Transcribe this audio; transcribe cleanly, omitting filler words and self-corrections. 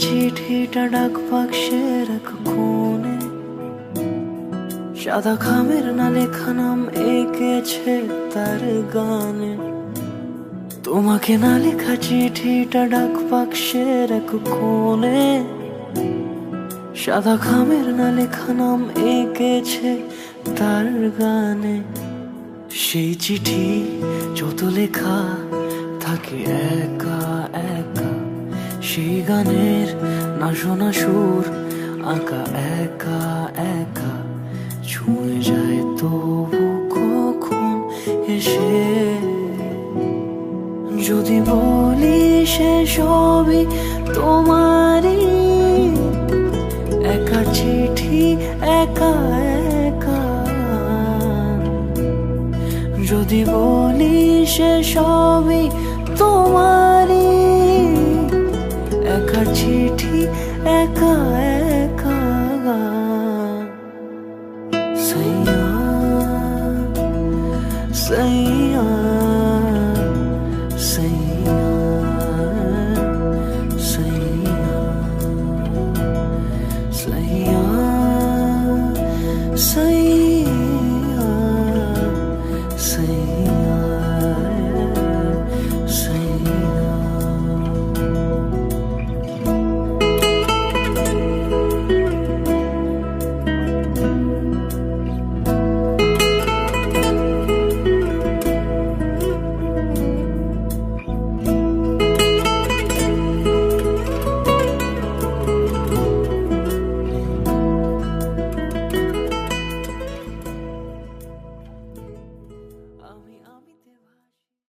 চিঠিটা ডাক বাক্সের এক কোণে, সাদা খামের না লেখা নাম এঁকেছে তার গানে। তোমাকে না লেখা চিঠিটা ডাক বাক্সের এক কোণে, সাদা খামের না লেখা নাম এঁকেছে তার গানে। সেই চিঠি যত লেখা থাকে একা একা, সেই গানের না শোনা সুর আঁকা একা একা, ছুঁয়ে যায় তবু কখন এসে। যদি বলি সে সবই তোমারই, একা চিঠি একা একা। যদি বলি সে সবই তোমারই, একা চিঠি একা একা।